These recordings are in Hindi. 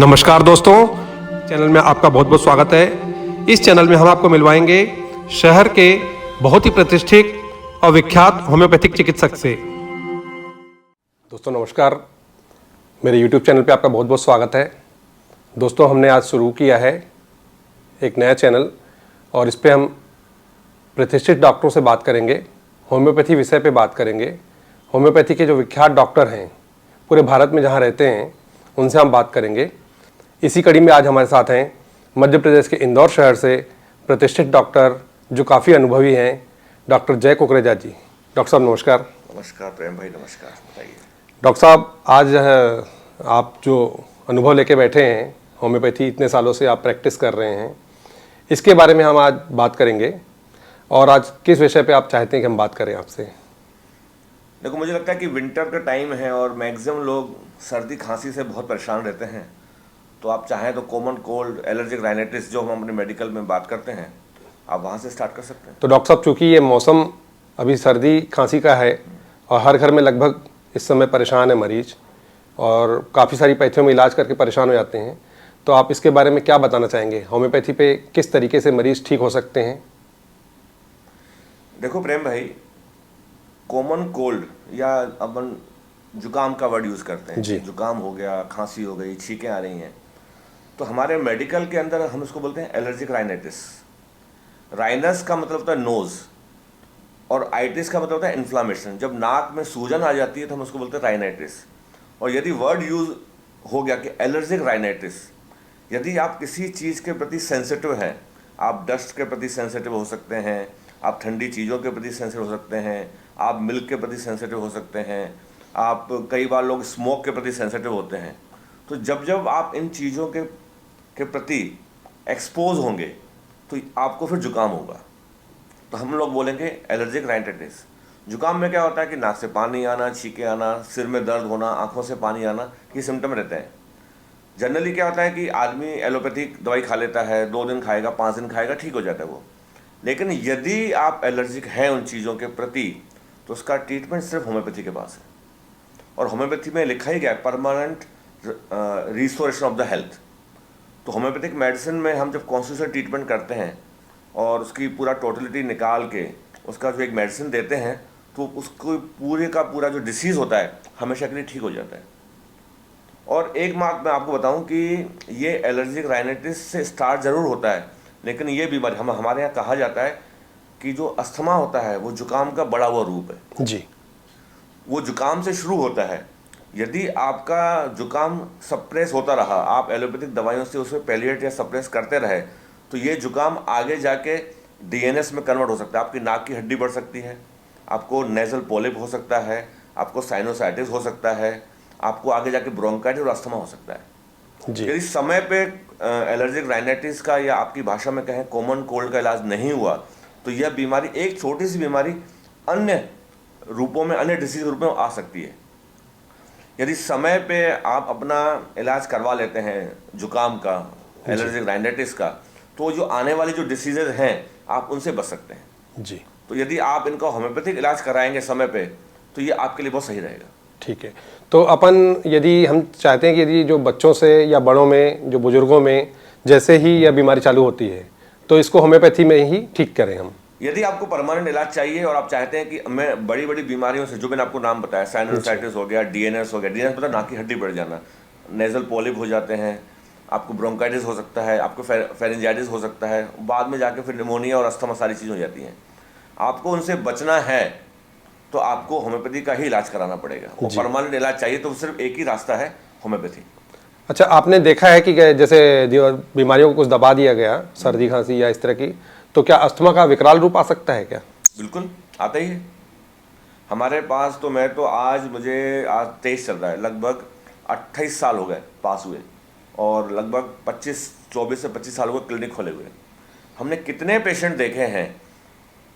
नमस्कार दोस्तों, चैनल में आपका बहुत बहुत स्वागत है। इस चैनल में हम आपको मिलवाएंगे शहर के बहुत ही प्रतिष्ठित और विख्यात होम्योपैथिक चिकित्सक से। दोस्तों नमस्कार, मेरे YouTube चैनल पे आपका बहुत बहुत स्वागत है। दोस्तों हमने आज शुरू किया है एक नया चैनल और इस पे हम प्रतिष्ठित डॉक्टरों से बात करेंगे, होम्योपैथी विषय पे बात करेंगे। होम्योपैथी के जो विख्यात डॉक्टर हैं पूरे भारत में जहाँ रहते हैं उनसे हम बात करेंगे। इसी कड़ी में आज हमारे साथ हैं मध्य प्रदेश के इंदौर शहर से प्रतिष्ठित डॉक्टर जो काफ़ी अनुभवी हैं, डॉक्टर जय कुकरेजा जी। डॉक्टर साहब नमस्कार। नमस्कार प्रेम भाई, नमस्कार। बताइए डॉक्टर साहब, आज आप जो अनुभव लेके बैठे हैं, होम्योपैथी इतने सालों से आप प्रैक्टिस कर रहे हैं, इसके बारे में हम आज बात करेंगे। और आज किस विषय पे आप चाहते हैं कि हम बात करें आपसे? देखो, मुझे लगता है कि विंटर का टाइम है और मैक्सिमम लोग सर्दी खांसी से बहुत परेशान रहते हैं। तो आप चाहें तो कॉमन कोल्ड, एलर्जिक राइनाइटिस जो हम अपने मेडिकल में बात करते हैं, आप वहाँ से स्टार्ट कर सकते हैं। तो डॉक्टर साहब, चूँकि ये मौसम अभी सर्दी खांसी का है और हर घर में लगभग इस समय परेशान है मरीज और काफ़ी सारी पैथियों में इलाज करके परेशान हो जाते हैं, तो आप इसके बारे में क्या बताना चाहेंगे? होम्योपैथी पे किस तरीके से मरीज ठीक हो सकते हैं? देखो प्रेम भाई, कॉमन कोल्ड या अपन जुकाम का वर्ड यूज़ करते हैं जी। जुकाम हो गया, खांसी हो गई, छींकें आ रही हैं, तो हमारे मेडिकल के अंदर हम उसको बोलते हैं एलर्जिक राइनाइटिस। राइनस का मतलब होता है नोज़ और आइटिस का मतलब होता है इन्फ्लामेशन। जब नाक में सूजन आ जाती है तो हम उसको बोलते हैं राइनाइटिस। और यदि वर्ड यूज हो गया कि एलर्जिक राइनाइटिस, यदि आप किसी चीज़ के प्रति सेंसिटिव हैं, आप डस्ट के प्रति सेंसिटिव हो सकते हैं, आप ठंडी चीज़ों के प्रति सेंसिटिव हो सकते हैं, आप मिल्क के प्रति सेंसिटिव हो सकते हैं, आप कई बार लोग स्मोक के प्रति सेंसिटिव होते हैं। तो जब जब आप इन चीज़ों के प्रति एक्सपोज होंगे तो आपको फिर जुकाम होगा। तो हम लोग बोलेंगे एलर्जिक राइनाइटिस। जुकाम में क्या होता है कि नाक से पानी आना, छींके आना, सिर में दर्द होना, आंखों से पानी आना, ये सिम्टम रहते हैं। जनरली क्या होता है कि आदमी एलोपैथिक दवाई खा लेता है, 2 दिन खाएगा, 5 दिन खाएगा, ठीक हो जाता है वो। लेकिन यदि आप एलर्जिक हैं उन चीज़ों के प्रति तो उसका ट्रीटमेंट सिर्फ होम्योपैथी के पास है। और होम्योपैथी में लिखा ही गया है permanent restoration of the health. तो होम्योपैथिक मेडिसिन में हम जब कॉन्स्टिट्यूशनल ट्रीटमेंट करते हैं और उसकी पूरा टोटलिटी निकाल के उसका जो एक मेडिसिन देते हैं तो उसको पूरे का पूरा जो डिसीज़ होता है हमेशा के लिए ठीक हो जाता है। और एक बात मैं आपको बताऊं कि ये एलर्जिक राइनाइटिस से स्टार्ट ज़रूर होता है, लेकिन ये बीमारी हमारे यहाँ कहा जाता है कि जो अस्थमा होता है वो जुकाम का बड़ा हुआ रूप है जी। वो जुकाम से शुरू होता है। यदि आपका जुकाम सप्रेस होता रहा, आप एलोपैथिक दवाइयों से उसे पैलिएट या सप्रेस करते रहे, तो ये जुकाम आगे जाके डीएनएस में कन्वर्ट हो सकता है। आपकी नाक की हड्डी बढ़ सकती है, आपको नेजल पॉलिप हो सकता है, आपको साइनोसाइटिस हो सकता है, आपको आगे जाके ब्रोंकाइटिस और अस्थमा हो सकता है। जी। यदि समय पे एलर्जिक राइनाइटिस का या आपकी भाषा में कहें कॉमन कोल्ड का इलाज नहीं हुआ तो यह बीमारी, एक छोटी सी बीमारी, अन्य रूपों में, अन्य डिसीज रूप में आ सकती है। यदि समय पे आप अपना इलाज करवा लेते हैं जुकाम का, एलर्जिक राइनाइटिस का, तो जो आने वाली जो डिसीजेज हैं आप उनसे बच सकते हैं। जी। तो यदि आप इनका होम्योपैथिक इलाज कराएंगे समय पे तो ये आपके लिए बहुत सही रहेगा। ठीक है। तो अपन यदि हम चाहते हैं कि यदि जो बच्चों से या बड़ों में, जो बुजुर्गों में जैसे ही यह बीमारी चालू होती है तो इसको होम्योपैथी में ही ठीक करें हम। यदि आपको परमानेंट इलाज चाहिए और आप चाहते हैं कि मैं बड़ी बड़ी बीमारियों से, जो मैंने आपको नाम बताया, साइनोसाइटिस हो गया, डीएनएस हो गया, डीएनएस मतलब नाक की हड्डी बढ़ जाना, नेजल पॉलिप हो जाते हैं, आपको ब्रोंकाइटिस हो सकता है, आपको फेरेंजाइटिस हो सकता है, बाद में जाके फिर निमोनिया और अस्थमा सारी चीज़ हो जाती हैं। आपको उनसे बचना है तो आपको होम्योपैथी का ही इलाज कराना पड़ेगा। और परमानेंट इलाज चाहिए तो सिर्फ एक ही रास्ता है, होम्योपैथी। अच्छा, आपने देखा है कि जैसे बीमारियों को कुछ दबा दिया गया, सर्दी खांसी या इस तरह की, तो क्या अस्थमा का विकराल रूप आ सकता है क्या? बिल्कुल आता ही है हमारे पास। तो मैं तो मुझे आज 23 चल रहा है, लगभग 28 साल हो गए पास हुए और लगभग 24 से 25 साल हुए क्लिनिक खोले हुए। हमने कितने पेशेंट देखे हैं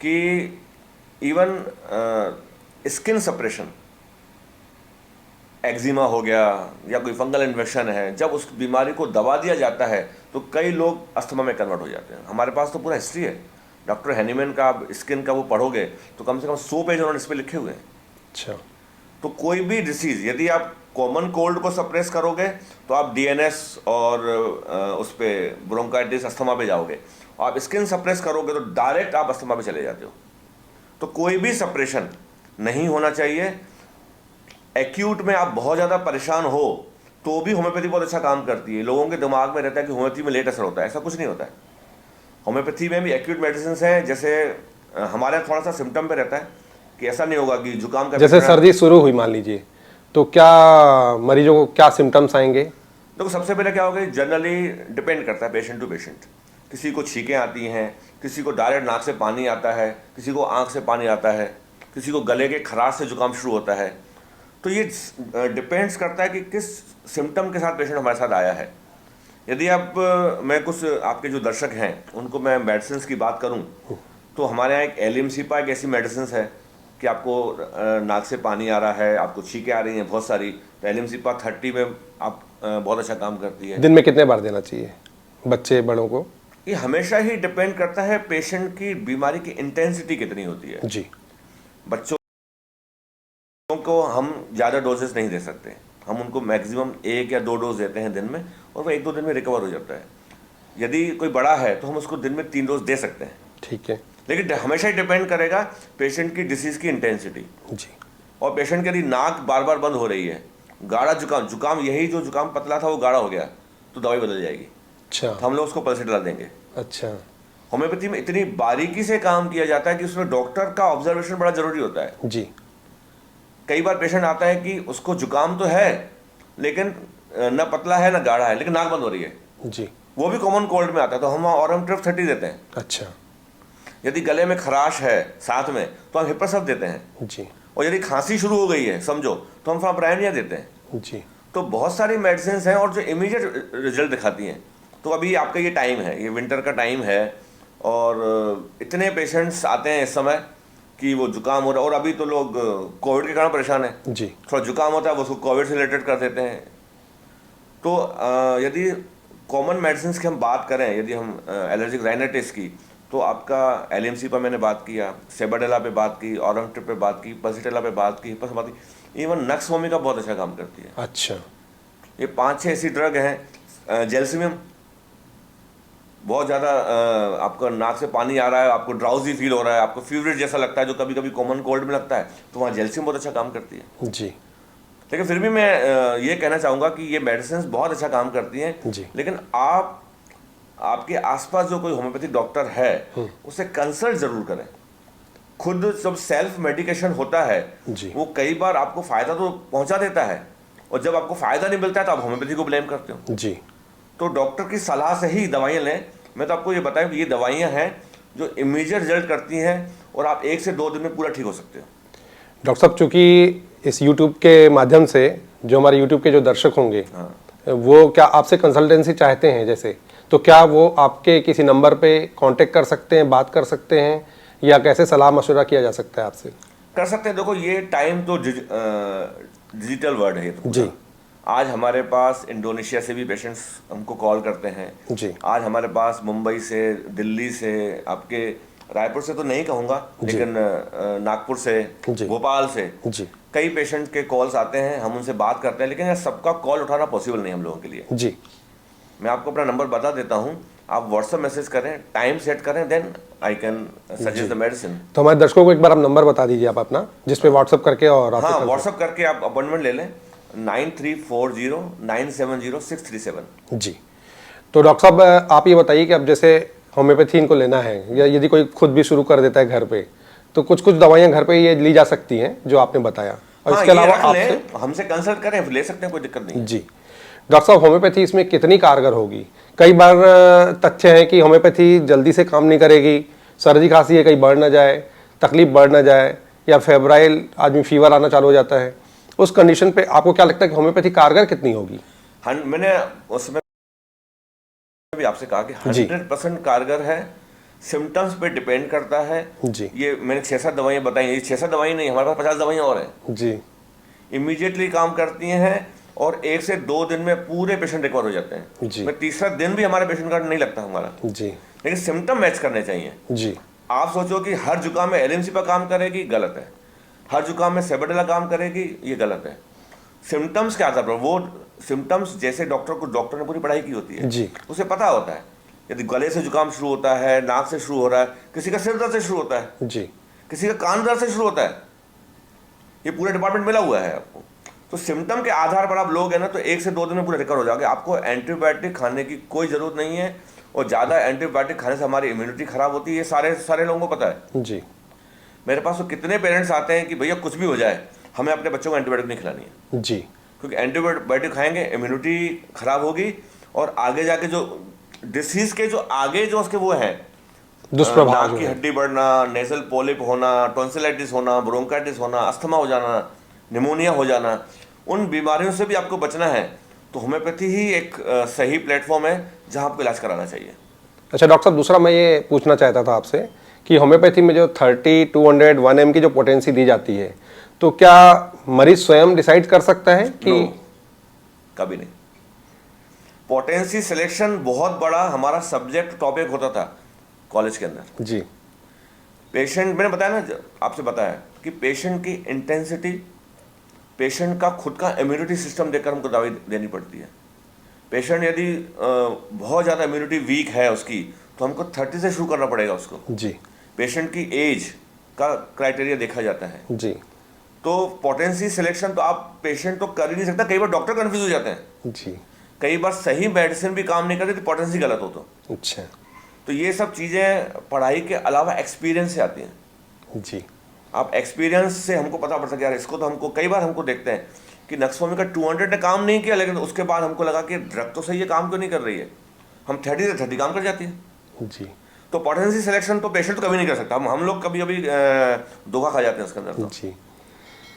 कि इवन स्किन सप्रेशन, एक्जिमा हो गया या कोई फंगल इन्फेक्शन है, जब उस बीमारी को दबा दिया जाता है तो कई लोग अस्थमा में कन्वर्ट हो जाते हैं। हमारे पास तो पूरा हिस्ट्री है। डॉक्टर हैनीमैन का आप स्किन का वो पढ़ोगे तो कम से कम 100 पेज उन्होंने इस पर लिखे हुए हैं। अच्छा। तो कोई भी डिसीज़, यदि आप कॉमन कोल्ड को सप्रेस करोगे तो आप डीएनएस और उस पर ब्रोंकाइटिस अस्थमा पे जाओगे। आप स्किन सप्रेस करोगे तो डायरेक्ट आप अस्थमा पे चले जाते हो। तो कोई भी सप्रेशन नहीं होना चाहिए। एक्यूट में आप बहुत ज़्यादा परेशान हो तो भी होम्योपैथी बहुत अच्छा काम करती है। लोगों के दिमाग में रहता है कि होम्योपैथी में लेट असर होता है, ऐसा कुछ नहीं होता है। होम्योपैथी में भी एक्यूट मेडिसिन हैं, जैसे हमारे यहाँ थोड़ा सा सिम्टम पे रहता है कि ऐसा नहीं होगा कि जुकाम का जैसे सर्दी शुरू हुई मान लीजिए, तो क्या मरीजों को क्या सिम्टम्स आएंगे? देखो सबसे पहले क्या होगा, जनरली डिपेंड करता है पेशेंट टू पेशेंट। किसी को छींकें आती हैं, किसी को डायरेक्ट नाक से पानी आता है, किसी को आँख से पानी आता है, किसी को गले के खराश से जुकाम शुरू होता है। तो ये डिपेंड्स करता है कि किस सिम्टम के साथ पेशेंट हमारे साथ आया है। यदि आप मैं कुछ आपके जो दर्शक हैं उनको मैं मेडिसिन की बात करूं तो हमारे यहाँ एक एलिमसिपा एक ऐसी मेडिसिन है कि आपको नाक से पानी आ रहा है, आपको छींकें आ रही हैं बहुत सारी, तो एलिमसिपा 30 में आप बहुत अच्छा काम करती है। दिन में कितने बार देना चाहिए बच्चे बड़ों को? ये हमेशा ही डिपेंड करता है पेशेंट की बीमारी की इंटेंसिटी कितनी होती है जी। बच्चों को हम ज़्यादा डोजेस नहीं दे सकते, हम उनको मैक्सिमम 1 या 2 डोज देते हैं दिन में और वो 1-2 दिन में रिकवर हो जाता है। यदि कोई बड़ा है तो हम उसको दिन में 3 डोज दे सकते हैं। ठीक है। लेकिन हमेशा ही डिपेंड करेगा पेशेंट की डिसीज़ की इंटेंसिटी जी। और पेशेंट की यदि नाक बार बार बंद हो रही है, गाढ़ा जुकाम यही जो जुकाम पतला था वो गाढ़ा हो गया, तो दवाई बदल जाएगी। अच्छा। तो हम लोग उसको पल्सेटला देंगे। अच्छा। होम्योपैथी में इतनी बारीकी से काम किया जाता है कि उसमें डॉक्टर का ऑब्जर्वेशन बड़ा जरूरी होता है। जी। कई बार पेशेंट आता है कि उसको जुकाम तो है लेकिन न पतला है न गाढ़ा है, लेकिन नाक बंद हो रही है। जी। वो भी कॉमन कोल्ड में आता है, तो हम ऑरम ट्रिप 30 देते हैं। अच्छा। यदि गले में खराश है साथ में तो हम हिप्रासफ देते हैं। जी। और यदि खांसी शुरू हो गई है समझो तो हम फ्राप्रायनिया देते हैं। जी। तो बहुत सारी मेडिसिन हैं और जो इमीडिएट रिजल्ट दिखाती हैं। तो अभी आपका ये टाइम है, ये विंटर का टाइम है और इतने पेशेंट्स आते हैं इस समय कि वो जुकाम हो रहा है। और अभी तो लोग कोविड के कारण परेशान हैं। जी। थोड़ा जुकाम होता है वो उसको कोविड से रिलेटेड कर देते हैं। तो यदि कॉमन मेडिसिन की हम बात करें, यदि हम एलर्जिक राइनाइटिस की, तो आपका एलएमसी पर मैंने बात किया, सेबाडेला पे बात की, ऑरम ट्रिप पे बात की, पल्सेटेला पे बात की, हिप्पा बात की, इवन नक्स वोमिका बहुत अच्छा काम करती है। अच्छा। ये 5-6 ऐसी ड्रग हैं। जेल्सिमियम बहुत ज़्यादा आपका नाक से पानी आ रहा है, आपको ड्राउजी फील हो रहा है, आपको फीवरेट जैसा लगता है जो कभी कभी कॉमन कोल्ड में लगता है, तो वहाँ जेल्सियम बहुत अच्छा काम करती है। जी। लेकिन फिर भी मैं ये कहना चाहूँगा कि ये मेडिसिन बहुत अच्छा काम करती हैं। जी। लेकिन आपके आसपास जो कोई होम्योपैथिक डॉक्टर है उससे कंसल्ट ज़रूर करें। खुद जब सेल्फ मेडिकेशन होता है जी। वो कई बार आपको फ़ायदा तो पहुंचा देता है और जब आपको फ़ायदा नहीं मिलता है तो आप होम्योपैथी को ब्लेम करते हो। जी। तो डॉक्टर की सलाह से ही दवाइयाँ लें। मैं तो आपको ये बताऊं कि ये दवाइयाँ हैं जो इमीडिएट रिजल्ट करती हैं और आप 1 से 2 दिन में पूरा ठीक हो सकते हो। डॉक्टर साहब, चूँकि इस YouTube के माध्यम से जो हमारे YouTube के जो दर्शक होंगे, हाँ। वो क्या आपसे कंसल्टेंसी चाहते हैं जैसे, तो क्या वो आपके किसी नंबर पे कांटेक्ट कर सकते हैं, बात कर सकते हैं, या कैसे सलाह मशवरा किया जा सकता है आपसे? कर सकते हैं। देखो ये टाइम तो डिजिटल वर्ल्ड है तो जी। आज हमारे पास इंडोनेशिया से भी पेशेंट्स हमको कॉल करते हैं। जी। आज हमारे पास मुंबई से, दिल्ली से, आपके रायपुर से तो नहीं कहूँगा लेकिन नागपुर से, भोपाल से जी। कई पेशेंट के कॉल्स आते हैं, हम उनसे बात करते हैं। लेकिन सबका कॉल उठाना पॉसिबल नहीं हम लोगों के लिए। जी। मैं आपको अपना नंबर बता देता हूँ, आप व्हाट्सएप मैसेज करें, टाइम सेट करें, then I can suggest the medicine. तो हमारे दर्शकों को एक बार आप नंबर बता दीजिए आप अपना, जिस पे व्हाट्सएप करके और हाँ, व्हाट्सएप करके आप अपॉइंटमेंट ले लें 9340970637। जी। तो डॉक्टर साहब, आप ये बताइए कि अब जैसे होम्योपैथी इनको लेना है, या यदि कोई खुद भी शुरू कर देता है घर पे, तो कुछ कुछ दवाइयाँ घर पे ये ली जा सकती हैं जो आपने बताया, और हाँ, इसके अलावा आपसे हमसे कंसल्ट करें, ले सकते हैं, कोई दिक्कत नहीं। जी। डॉक्टर साहब, होम्योपैथी इसमें कितनी कारगर होगी? कई बार तथ्य है कि होम्योपैथी जल्दी से काम नहीं करेगी, सर्दी खांसी है कहीं बढ़ ना जाए, तकलीफ बढ़ ना जाए, या फेब्राइल आदमी फीवर आना चालू हो जाता है, उस कंडीशन पे आपको क्या लगता है कि होम्योपैथी कारगर कितनी होगी? मैंने उसमें भी आपसे कहा कि 100% कारगर है। सिम्टम्स पे डिपेंड करता है। जी। ये मैंने 6-7 दवाइयाँ बताई, ये 6-7 दवाई नहीं, हमारे पास 50 दवाइयाँ और हैं। जी। इमीडिएटली काम करती हैं और 1 से 2 दिन में पूरे पेशेंट रिकवर हो जाते हैं। जी। मैं तीसरा दिन भी हमारे पेशेंट का नहीं लगता हमारा। जी। लेकिन सिम्टम मैच करने चाहिए। जी। आप सोचो कि हर जुकाम में एलएमसी पर काम करेगी, गलत है। हर जुकाम में सेबाडेला काम करेगी, ये गलत है। सिम्टम्स के आधार पर, वो सिम्टम्स जैसे डॉक्टर ने पूरी पढ़ाई की होती है जी। उसे पता होता है। यदि गले से जुकाम शुरू होता है, नाक से शुरू हो रहा है, किसी का सिर दर्द से शुरू होता है, जी। किसी का कान दर्द से शुरू होता है, ये पूरा डिपार्टमेंट मिला हुआ है आपको। तो सिम्टम के आधार पर आप लोग है ना, तो 1 से 2 दिन में पूरे रिकवर हो जाओगे। आपको एंटीबायोटिक खाने की कोई ज़रूरत नहीं है, और ज़्यादा एंटीबायोटिक खाने से हमारी इम्यूनिटी खराब होती है, ये सारे लोगों को पता है। जी। मेरे पास तो कितने पेरेंट्स आते हैं कि भैया कुछ भी हो जाए, हमें अपने बच्चों को एंटीबायोटिक नहीं खिलानी है। जी। क्योंकि एंटीबायोटिक खाएंगे, इम्यूनिटी खराब होगी, और आगे जाके जो डिसीज के जो आगे जो उसके वो हैं, दुष्प्रभाव नाक जो की है। हड्डी बढ़ना, नेजल पोलिप होना, टॉन्सिलाइटिस होना, ब्रोंकाइटिस होना, अस्थमा हो जाना, निमोनिया हो जाना, उन बीमारियों से भी आपको बचना है तो होम्योपैथी ही एक सही प्लेटफॉर्म है जहां आपको इलाज कराना चाहिए। अच्छा डॉक्टर साहब, दूसरा मैं ये पूछना चाहता था आपसे कि होम्योपैथी में जो 30, 200, 1 की जो पोटेंसी दी जाती है, तो क्या मरीज स्वयं डिसाइड कर सकता है कि नो, कभी नहीं। पोटेंसी सिलेक्शन बहुत बड़ा हमारा सब्जेक्ट टॉपिक होता था कॉलेज के अंदर। जी। पेशेंट, मैंने बताया ना, आपसे बताया कि पेशेंट की इंटेंसिटी, पेशेंट का खुद का इम्यूनिटी सिस्टम देखकर हमको दवाई देनी पड़ती है। पेशेंट यदि बहुत ज़्यादा इम्यूनिटी वीक है उसकी, तो हमको 30 से शुरू करना पड़ेगा उसको। जी। पेशेंट की एज का क्राइटेरिया देखा जाता है। जी। तो पोटेंसी सिलेक्शन तो आप पेशेंट तो कर ही नहीं सकता। कई बार डॉक्टर कंफ्यूज हो जाते हैं, जी। कई बार सही मेडिसिन भी काम नहीं करती तो पोटेंसी गलत हो तो। अच्छा। तो ये सब चीज़ें पढ़ाई के अलावा एक्सपीरियंस से आती हैं। जी। आप एक्सपीरियंस से हमको पता पड़ सके यार इसको तो हमको, कई बार हमको देखते हैं कि नक्सफोमी का 200 ने काम नहीं किया, लेकिन उसके बाद हमको लगा कि ड्रग तो सही है, काम क्यों नहीं कर रही है, हम 30 से 30 काम कर जाती है। जी। तो पोटेंसी सिलेक्शन तो पेशेंट तो कभी नहीं कर सकता। हम लोग कभी कभी धोखा खा जाते हैं उसके अंदर। जी।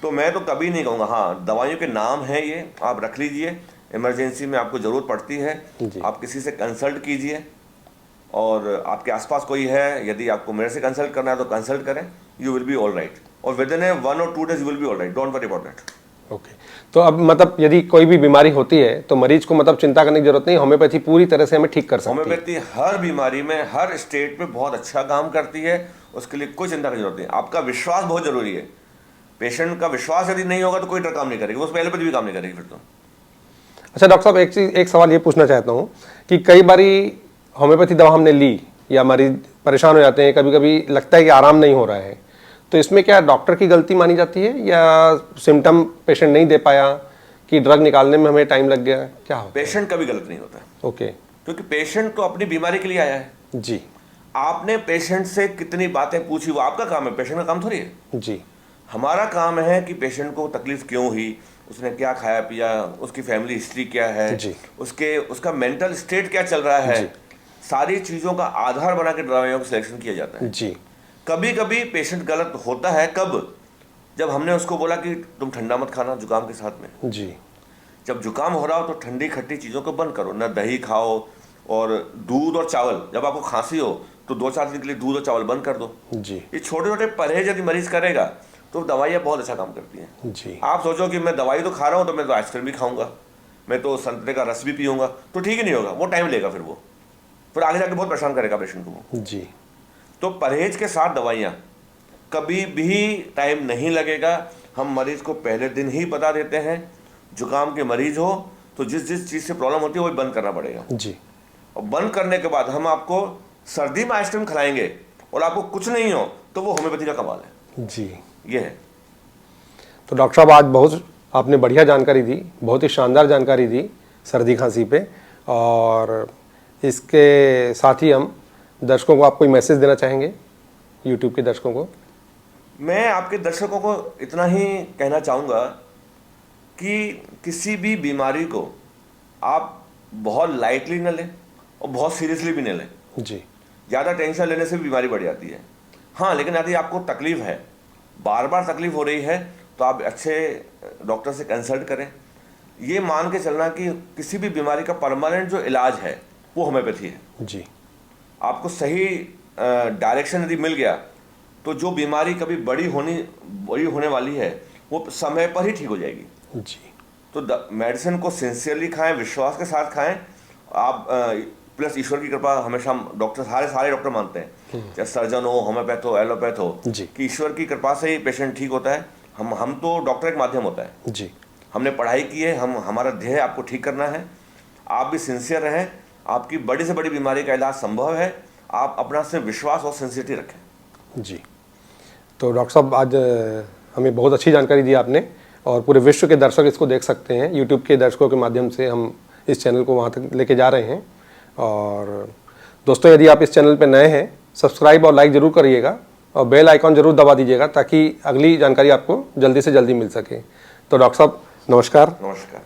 तो मैं तो कभी नहीं कहूँगा। हाँ, दवाइयों के नाम हैं ये, आप रख लीजिए, इमरजेंसी में आपको ज़रूरत पड़ती है, जी। आप किसी से कंसल्ट कीजिए, और आपके आसपास कोई है, यदि आपको मेरे से कंसल्ट करना है तो कंसल्ट करें, you will be all right, और विद इन 1 और 2 days you will be all right, don't worry about that. Okay. तो अब मतलब यदि कोई भी बीमारी होती है तो मरीज को मतलब चिंता करने की जरूरत नहीं, होम्योपैथी पूरी तरह से हमें ठीक कर सकती है। होम्योपैथी हर बीमारी में, हर स्टेट में बहुत अच्छा काम करती है, उसके लिए कोई चिंता की जरूरत नहीं। आपका विश्वास बहुत जरूरी है। पेशेंट का विश्वास यदि नहीं होगा तो कोई ड्रग काम नहीं करेगी, वो उस एलोपैथी भी काम नहीं करेगी फिर तो। अच्छा डॉक्टर साहब, एक सवाल ये पूछना चाहता हूँ कि कई बारी होम्योपैथी दवा हमने ली या मरीज परेशान हो जाते हैं, कभी कभी लगता है कि आराम नहीं हो रहा है, तो इसमें क्या डॉक्टर की गलती मानी जाती है या सिम्टम पेशेंट नहीं दे पाया कि ड्रग निकालने में हमें टाइम लग गया, क्या होता है? पेशेंट कभी गलत नहीं होता, ओके। क्योंकि पेशेंट तो अपनी बीमारी के लिए आया है। जी। आपने पेशेंट से कितनी बातें पूछी वो आपका काम है, पेशेंट का काम थोड़ी है। जी। हमारा काम है कि पेशेंट को तकलीफ क्यों हुई, उसने क्या खाया पिया, उसकी फैमिली हिस्ट्री क्या है, जी। उसका मेंटल स्टेट क्या चल रहा है, जी। सारी चीज़ों का आधार बना के दवाइयों का सिलेक्शन किया जाता है। जी। कभी कभी पेशेंट गलत होता है, कब? जब हमने उसको बोला कि तुम ठंडा मत खाना जुकाम के साथ में। जी। जब जुकाम हो रहा हो तो ठंडी खट्टी चीज़ों को बंद करो, ना दही खाओ, और दूध और चावल, जब आपको खांसी हो तो 2-4 दिन के लिए दूध और चावल बंद कर दो। जी। ये छोटे छोटे परहेज यदि मरीज करेगा तो दवाइयाँ बहुत अच्छा काम करती हैं। जी। आप सोचो कि मैं दवाई तो खा रहा हूँ तो मैं तो आइसक्रीम भी खाऊंगा, मैं तो संतरे का रस भी पीऊंगा, तो ठीक ही नहीं होगा, वो टाइम लेगा, फिर आगे जाके बहुत परेशान करेगा पेशेंट को वो। जी। तो परहेज के साथ दवाइयाँ, कभी भी टाइम नहीं लगेगा। हम मरीज को पहले दिन ही बता देते हैं, जुकाम के मरीज हो तो जिस जिस चीज़ से प्रॉब्लम होती है वो बंद करना पड़ेगा। जी। और बंद करने के बाद हम आपको सर्दी में आइसक्रीम खिलाएंगे और आपको कुछ नहीं हो तो वो होम्योपैथी का कमाल है। जी। ये है। तो डॉक्टर साहब आज बहुत आपने बढ़िया जानकारी दी, बहुत ही शानदार जानकारी दी सर्दी खांसी पे, और इसके साथ ही हम दर्शकों को आप कोई मैसेज देना चाहेंगे, यूट्यूब के दर्शकों को? मैं आपके दर्शकों को इतना ही कहना चाहूँगा कि किसी भी बीमारी को आप बहुत लाइटली न लें और बहुत सीरियसली भी न लें। जी। ज़्यादा टेंशन लेने से भी बीमारी बढ़ जाती है। हाँ, लेकिन यदि आपको तकलीफ है, बार बार तकलीफ हो रही है, तो आप अच्छे डॉक्टर से कंसल्ट करें। ये मान के चलना कि किसी भी बीमारी का परमानेंट जो इलाज है वो होम्योपैथी है। जी। आपको सही डायरेक्शन यदि मिल गया तो जो बीमारी कभी बड़ी होने वाली है वो समय पर ही ठीक हो जाएगी। जी। तो मेडिसिन को सिंसियरली खाएं, विश्वास के साथ खाएं। आप प्लस ईश्वर की कृपा, हमेशा हम डॉक्टर सारे डॉक्टर मानते हैं, चाहे सर्जन हो, होम्योपैथ हो, एलोपैथ हो, जी। कि ईश्वर की कृपा से ही पेशेंट ठीक होता है। हम तो डॉक्टर एक माध्यम होता है। जी। हमने पढ़ाई की है, हमारा ध्येय आपको ठीक करना है। आप भी सिंसियर रहें, आपकी बड़ी से बड़ी बीमारी का इलाज संभव है। आप अपना से विश्वास और सिंसियरिटी रखें। जी, तो डॉक्टर साहब आज हमें बहुत अच्छी जानकारी दी आपने, और पूरे विश्व के दर्शक इसको देख सकते हैं। यूट्यूब के दर्शकों के माध्यम से हम इस चैनल को वहाँ तक लेके जा रहे हैं। और दोस्तों, यदि आप इस चैनल पर नए हैं, सब्सक्राइब और लाइक ज़रूर करिएगा और बेल आइकॉन ज़रूर दबा दीजिएगा, ताकि अगली जानकारी आपको जल्दी से जल्दी मिल सके। तो डॉक्टर साहब नमस्कार। नमस्कार।